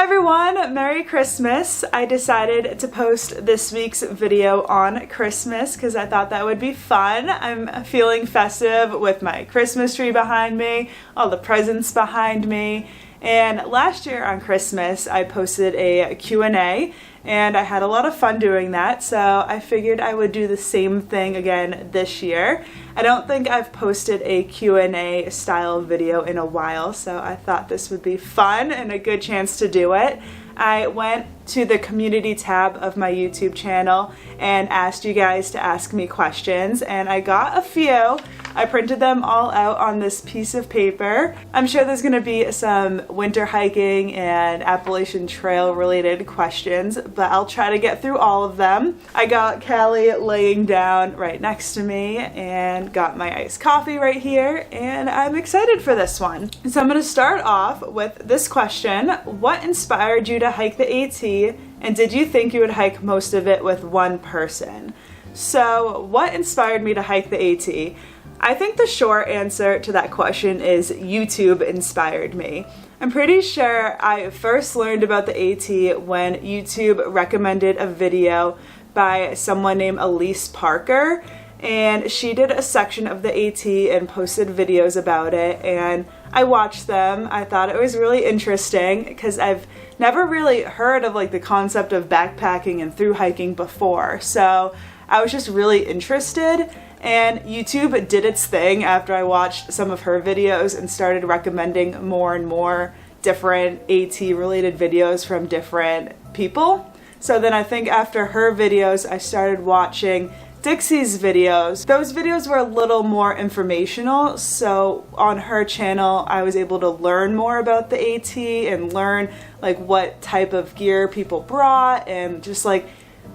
everyone, Merry Christmas. I decided to post this week's video on Christmas because I thought that would be fun. I'm feeling festive with my Christmas tree behind me, all the presents behind me. And last year on Christmas, I posted a Q&A and I had a lot of fun doing that, so I figured I would do the same thing again this year. I don't think I've posted a Q&A style video in a while, so I thought this would be fun and a good chance to do it. I went to the community tab of my YouTube channel and asked you guys to ask me questions, and I got a few. I printed them all out on this piece of paper. I'm sure there's gonna be some winter hiking and Appalachian Trail related questions, but I'll try to get through all of them. I got Callie laying down right next to me and got my iced coffee right here, and I'm excited for this one. So I'm gonna start off with this question. What inspired you to hike the AT, and did you think you would hike most of it with one person? So what inspired me to hike the AT? I think the short answer to that question is YouTube inspired me. I'm pretty sure I first learned about the AT when YouTube recommended a video by someone named Elise Parker, and she did a section of the AT and posted videos about it, and I watched them. I thought it was really interesting because I've never really heard of like the concept of backpacking and through hiking before, so I was just really interested. And YouTube did its thing after I watched some of her videos and started recommending more and more different AT related videos from different people. So then I think after her videos, I started watching Dixie's videos. Those videos were a little more informational, so on her channel I was able to learn more about the AT and learn like what type of gear people brought and just like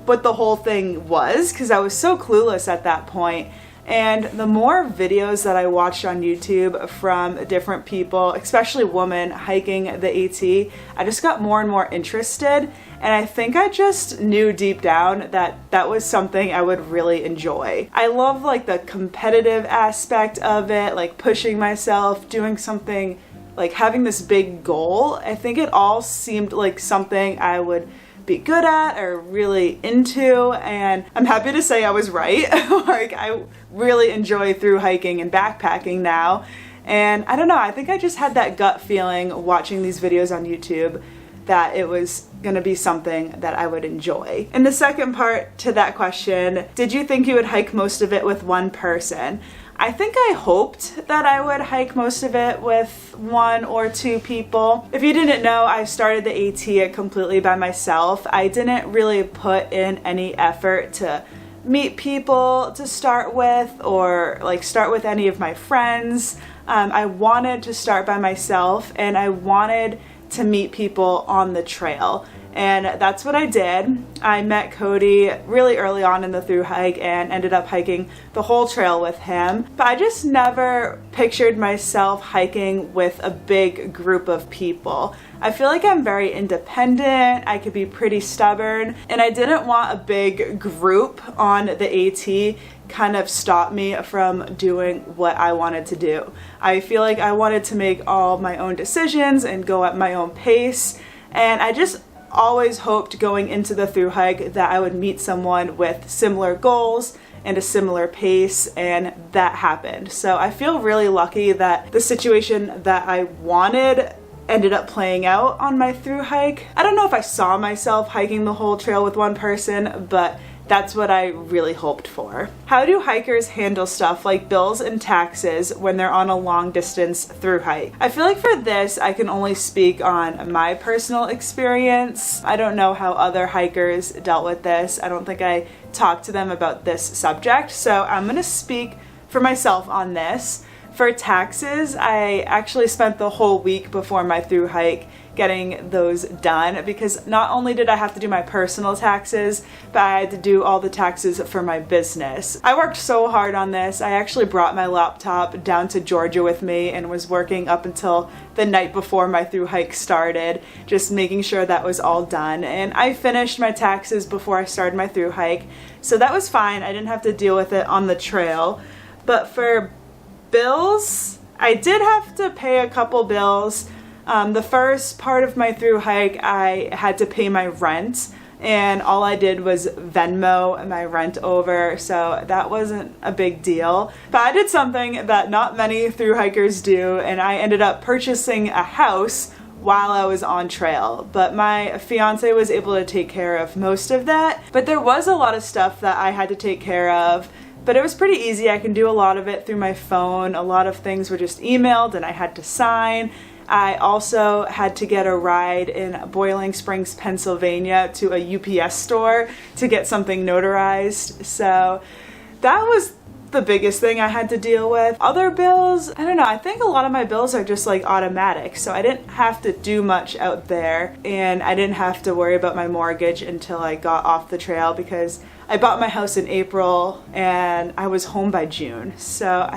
what the whole thing was, because I was so clueless at that point. And the more videos that I watched on YouTube from different people, especially women hiking the AT, I just got more and more interested, and I think I just knew deep down that that was something I would really enjoy. I love like the competitive aspect of it, like pushing myself, doing something, like having this big goal. I think it all seemed like something I would be good at or really into, and I'm happy to say I was right. Like I really enjoy through hiking and backpacking now, and I don't know, I think I just had that gut feeling watching these videos on YouTube that it was gonna be something that I would enjoy. And the second part to that question, did you think you would hike most of it with one person? I think I hoped that I would hike most of it with one or two people. If you didn't know, I started the AT completely by myself. I didn't really put in any effort to meet people to start with or like start with any of my friends. I wanted to start by myself, and I wanted to meet people on the trail. And that's what I did. I met Cody really early on in the through hike and ended up hiking the whole trail with him. But I just never pictured myself hiking with a big group of people. I feel like I'm very independent, I could be pretty stubborn, and I didn't want a big group on the AT kind of stop me from doing what I wanted to do. I feel like I wanted to make all my own decisions and go at my own pace, and I just always hoped going into the through hike that I would meet someone with similar goals and a similar pace, and that happened. So I feel really lucky that the situation that I wanted ended up playing out on my through hike. I don't know if I saw myself hiking the whole trail with one person, but that's what I really hoped for. How do hikers handle stuff like bills and taxes when they're on a long distance through hike? I feel like for this, I can only speak on my personal experience. I don't know how other hikers dealt with this. I don't think I talked to them about this subject, so I'm gonna speak for myself on this. For taxes, I actually spent the whole week before my through hike getting those done, because not only did I have to do my personal taxes, but I had to do all the taxes for my business. I worked so hard on this. I actually brought my laptop down to Georgia with me and was working up until the night before my through hike started, just making sure that was all done. And I finished my taxes before I started my through hike, so that was fine. I didn't have to deal with it on the trail. But for bills, I did have to pay a couple bills. The first part of my thru hike, I had to pay my rent, and all I did was Venmo my rent over, so that wasn't a big deal. But I did something that not many thru hikers do, and I ended up purchasing a house while I was on trail. But my fiance was able to take care of most of that. But there was a lot of stuff that I had to take care of, but it was pretty easy. I can do a lot of it through my phone. A lot of things were just emailed and I had to sign. I also had to get a ride in Boiling Springs, Pennsylvania to a UPS store to get something notarized. So that was the biggest thing I had to deal with. Other bills, I don't know, I think a lot of my bills are just like automatic, so I didn't have to do much out there, and I didn't have to worry about my mortgage until I got off the trail because I bought my house in April and I was home by June. So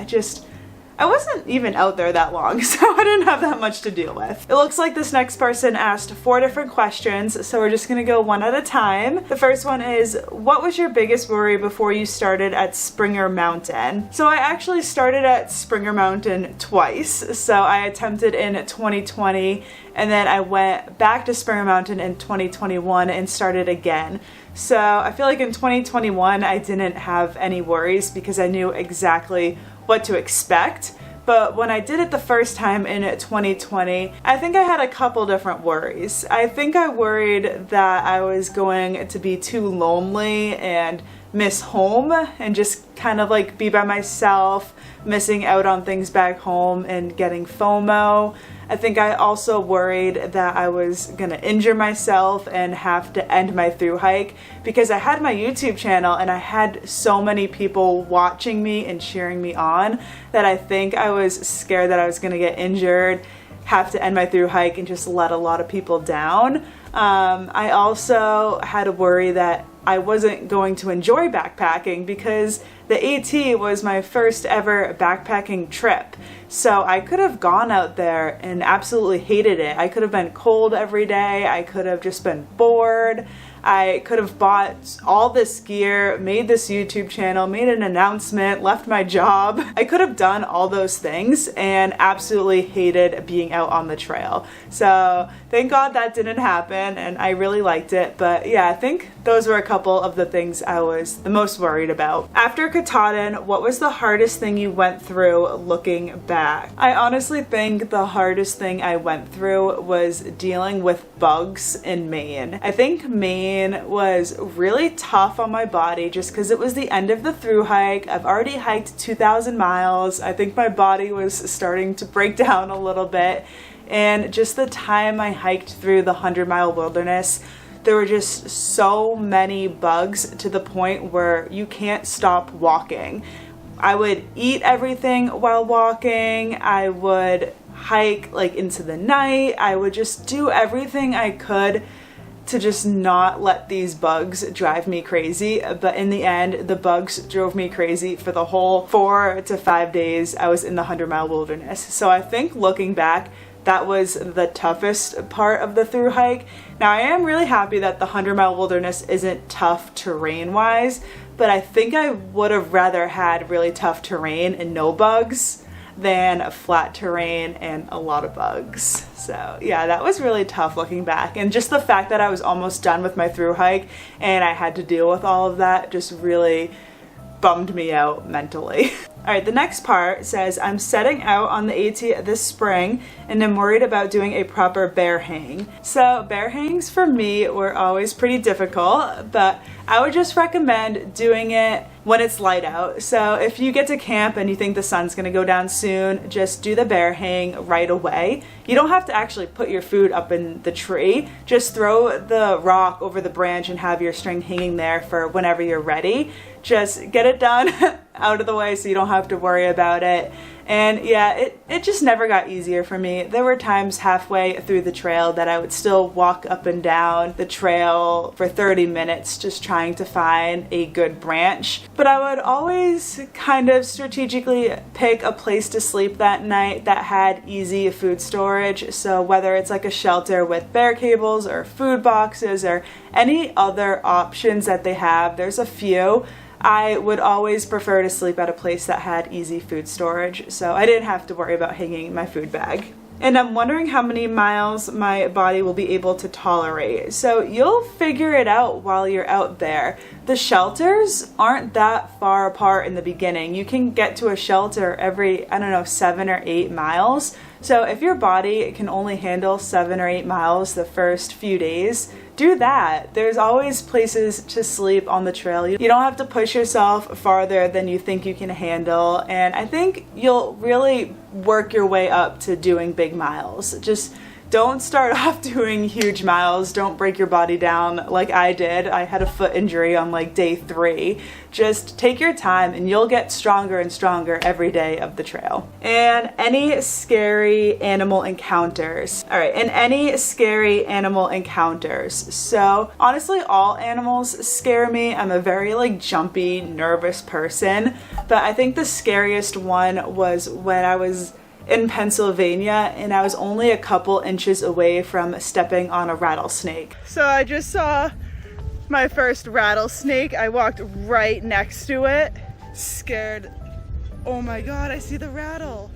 I wasn't even out there that long, so I didn't have that much to deal with. It looks like this next person asked 4 different questions, so we're just gonna go one at a time. The first one is, what was your biggest worry before you started at Springer Mountain? So I actually started at Springer Mountain twice. So I attempted in 2020, and then I went back to Springer Mountain in 2021 and started again. So I feel like in 2021 I didn't have any worries because I knew exactly what to expect. But when I did it the first time in 2020, I think I had a couple different worries. I think I worried that I was going to be too lonely and miss home and just kind of like be by myself, missing out on things back home and getting FOMO. I think I also worried that I was gonna injure myself and have to end my thru hike because I had my YouTube channel and I had so many people watching me and cheering me on that I think I was scared that I was gonna get injured, have to end my thru hike, and just let a lot of people down. I also had a worry that I wasn't going to enjoy backpacking because the AT was my first ever backpacking trip. So I could have gone out there and absolutely hated it. I could have been cold every day. I could have just been bored. I could have bought all this gear, made this YouTube channel, made an announcement, left my job. I could have done all those things and absolutely hated being out on the trail. So thank God that didn't happen and I really liked it. But yeah, I think those were a couple of the things I was the most worried about. After Katahdin, what was the hardest thing you went through looking back? I honestly think the hardest thing I went through was dealing with bugs in Maine. I think Maine was really tough on my body just because it was the end of the thru hike. I've already hiked 2,000 miles. I think my body was starting to break down a little bit. And just the time I hiked through the 100-mile wilderness, there were just so many bugs to the point where you can't stop walking. I would eat everything while walking. I would hike like into the night. I would just do everything I could to just not let these bugs drive me crazy. But in the end, the bugs drove me crazy for the whole 4 to 5 days I was in the 100-mile wilderness. So I think looking back, that was the toughest part of the thru hike. Now I am really happy that the 100-mile wilderness isn't tough terrain-wise, but I think I would have rather had really tough terrain and no bugs than a flat terrain and a lot of bugs. So yeah, that was really tough looking back. And just the fact that I was almost done with my thru hike and I had to deal with all of that just really bummed me out mentally. All right, the next part says, I'm setting out on the AT this spring and I'm worried about doing a proper bear hang. So bear hangs for me were always pretty difficult, but I would just recommend doing it when it's light out. So if you get to camp and you think the sun's gonna go down soon, just do the bear hang right away. You don't have to actually put your food up in the tree. Just throw the rock over the branch and have your string hanging there for whenever you're ready. Just get it done out of the way so you don't have to worry about it. And yeah, it just never got easier for me. There were times halfway through the trail that I would still walk up and down the trail for 30 minutes just trying to find a good branch. But I would always kind of strategically pick a place to sleep that night that had easy food storage. So whether it's like a shelter with bear cables or food boxes or any other options that they have, there's a few. I would always prefer to sleep at a place that had easy food storage, so I didn't have to worry about hanging my food bag. and I'm wondering how many miles my body will be able to tolerate. So you'll figure it out while you're out there. The shelters aren't that far apart in the beginning. You can get to a shelter every, I don't know, 7 or 8 miles. So if your body can only handle 7 or 8 miles the first few days, do that. There's always places to sleep on the trail. You don't have to push yourself farther than you think you can handle, and I think you'll really work your way up to doing big miles. Just don't start off doing huge miles. Don't break your body down like I did. I had a foot injury on like day 3. Just take your time and you'll get stronger and stronger every day of the trail. And any scary animal encounters. All right, and any scary animal encounters. So honestly, all animals scare me. I'm a very like jumpy, nervous person, but I think the scariest one was when I was in Pennsylvania and I was only a couple inches away from stepping on a rattlesnake. So I just saw my first rattlesnake. I walked right next to it, scared. Oh my God, I see the rattle.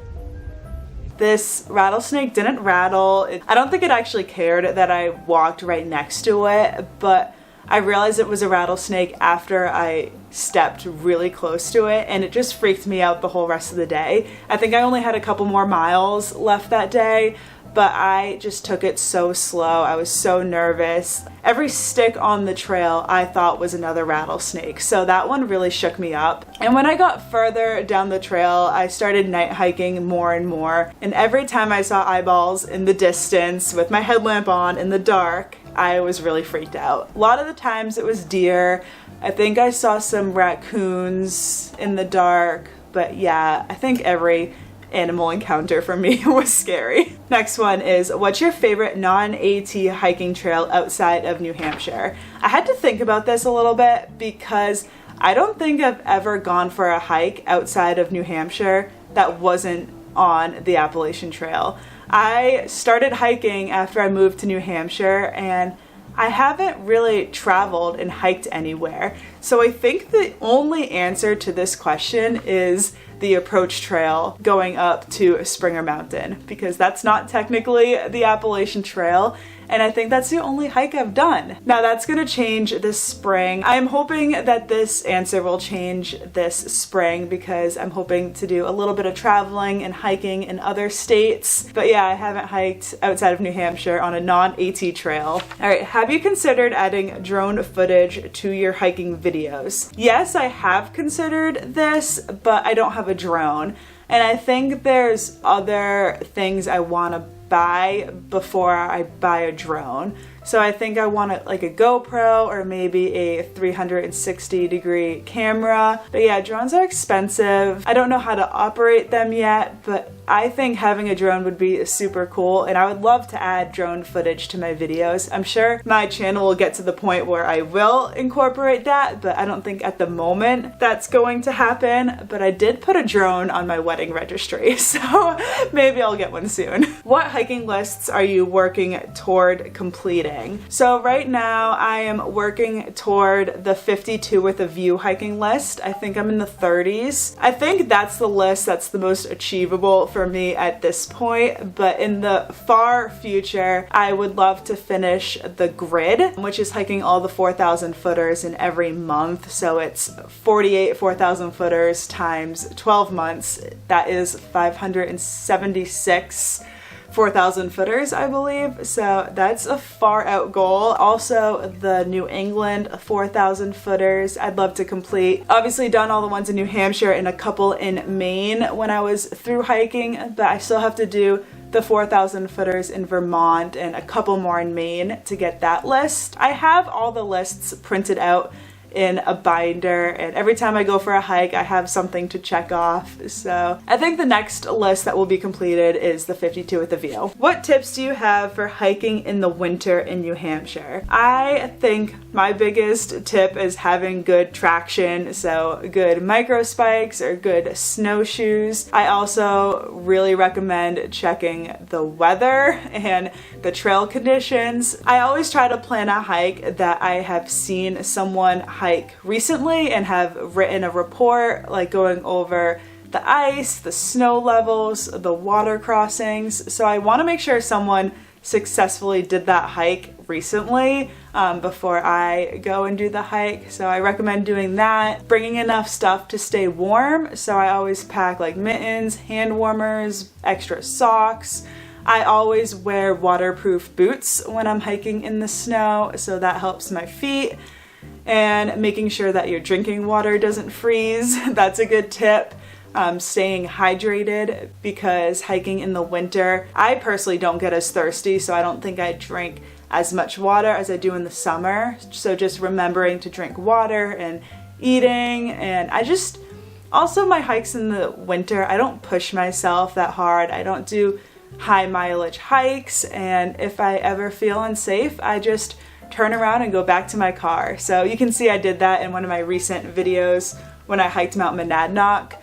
This rattlesnake didn't rattle. I don't think it actually cared that I walked right next to it, but I realized it was a rattlesnake after I stepped really close to it, and it just freaked me out the whole rest of the day. I think I only had a couple more miles left that day, but I just took it so slow. I was so nervous. Every stick on the trail I thought was another rattlesnake, so that one really shook me up. And when I got further down the trail, I started night hiking more and more, and every time I saw eyeballs in the distance with my headlamp on in the dark, I was really freaked out. A lot of the times it was deer. I think I saw some raccoons in the dark, but yeah, I think every animal encounter for me was scary. Next one is, what's your favorite non-AT hiking trail outside of New Hampshire? I had to think about this a little bit because I don't think I've ever gone for a hike outside of New Hampshire that wasn't on the Appalachian Trail. I started hiking after I moved to New Hampshire, and I haven't really traveled and hiked anywhere. So I think the only answer to this question is the approach trail going up to Springer Mountain, because that's not technically the Appalachian Trail, and I think that's the only hike I've done. Now that's gonna change this spring. I'm hoping that this answer will change this spring because I'm hoping to do a little bit of traveling and hiking in other states. But yeah, I haven't hiked outside of New Hampshire on a non-AT trail. All right, have you considered adding drone footage to your hiking videos? Yes, I have considered this, but I don't have a drone. And I think there's other things I want to buy before I buy a drone. So I think I want like a GoPro or maybe a 360-degree camera. But yeah, drones are expensive. I don't know how to operate them yet, but I think having a drone would be super cool, and I would love to add drone footage to my videos. I'm sure my channel will get to the point where I will incorporate that, but I don't think at the moment that's going to happen. But I did put a drone on my wedding registry, so maybe I'll get one soon. What hiking lists are you working toward completing? So right now I am working toward the 52 with a view hiking list. I think I'm in the 30s. I think that's the list that's the most achievable for me at this point, but in the far future, I would love to finish the grid, which is hiking all the 4,000 footers in every month. So it's 48 4,000 footers times 12 months. That is 576 4,000 footers, I believe. So that's a far out goal. Also, the New England 4,000 footers I'd love to complete. Obviously done all the ones in New Hampshire and a couple in Maine when I was through hiking, but I still have to do the 4,000 footers in Vermont and a couple more in Maine to get that list. I have all the lists printed out in a binder, and every time I go for a hike I have something to check off. So I think the next list that will be completed is the 52 with a view. What tips do you have for hiking in the winter in New Hampshire? I think my biggest tip is having good traction, so good micro spikes or good snowshoes. I also really recommend checking the weather and the trail conditions. I always try to plan a hike that I have seen someone hike recently and have written a report, like going over the ice, the snow levels, the water crossings. So I want to make sure someone successfully did that hike recently before I go and do the hike. So I recommend doing that. Bringing enough stuff to stay warm. So I always pack like mittens, hand warmers, extra socks. I always wear waterproof boots when I'm hiking in the snow, so that helps my feet. And making sure that your drinking water doesn't freeze, that's a good tip. Staying hydrated, because hiking in the winter, I personally don't get as thirsty, so I don't think I drink as much water as I do in the summer. So just remembering to drink water and eating, and also my hikes in the winter, I don't push myself that hard. I don't do high mileage hikes, and if I ever feel unsafe, I just turn around and go back to my car. So you can see I did that in one of my recent videos when I hiked Mount Monadnock.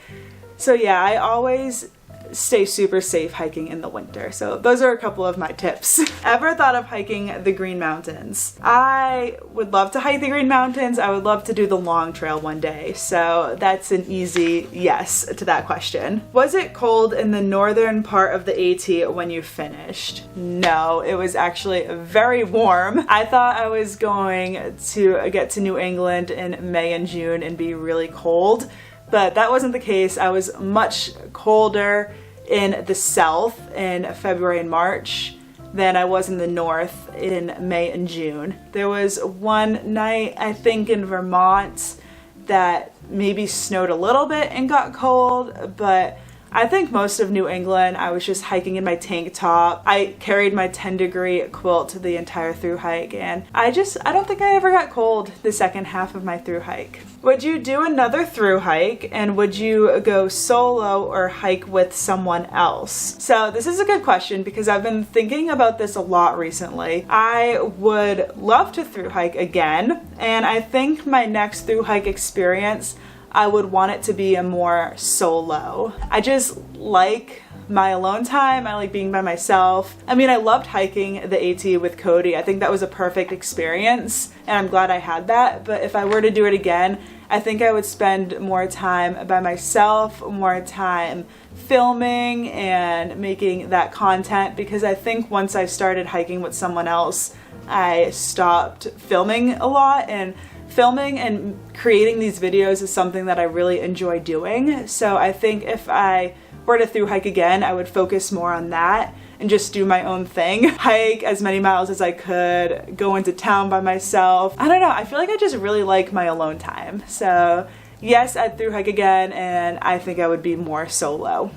So yeah, I always stay super safe hiking in the winter. So those are a couple of my tips. Ever thought of hiking the Green Mountains? I would love to hike the Green Mountains. I would love to do the long trail one day. So that's an easy yes to that question. Was it cold in the northern part of the AT when you finished? No, it was actually very warm. I thought I was going to get to New England in May and June and be really cold, but that wasn't the case. I was much colder in the south in February and March than I was in the north in May and June. There was one night, I think in Vermont, that maybe snowed a little bit and got cold, but I think most of New England, I was just hiking in my tank top. I carried my 10-degree quilt the entire thru hike, and I don't think I ever got cold the second half of my thru hike. Would you do another thru hike, and would you go solo or hike with someone else? So this is a good question because I've been thinking about this a lot recently. I would love to thru hike again, and I think my next thru hike experience, I would want it to be a more solo. I just like my alone time. I like being by myself. I mean, I loved hiking the AT with Cody. I think that was a perfect experience, and I'm glad I had that. But if I were to do it again, I think I would spend more time by myself, more time filming and making that content, because I think once I started hiking with someone else, I stopped filming a lot, and filming and creating these videos is something that I really enjoy doing. So I think if I were to thru hike again, I would focus more on that and just do my own thing. Hike as many miles as I could, go into town by myself. I don't know, I feel like I just really like my alone time. So yes, I'd thru hike again, and I think I would be more solo.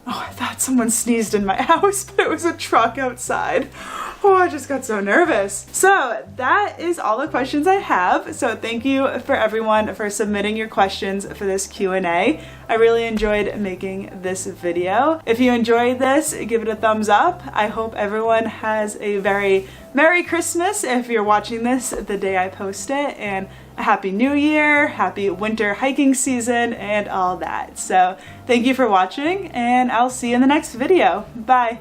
Oh, I thought someone sneezed in my house, but it was a truck outside. Oh, I just got so nervous. So that is all the questions I have. So thank you for everyone for submitting your questions for this Q&A. I really enjoyed making this video. If you enjoyed this, give it a thumbs up. I hope everyone has a very Merry Christmas if you're watching this the day I post it, and a Happy New Year, happy winter hiking season, and all that. So thank you for watching, and I'll see you in the next video. Bye.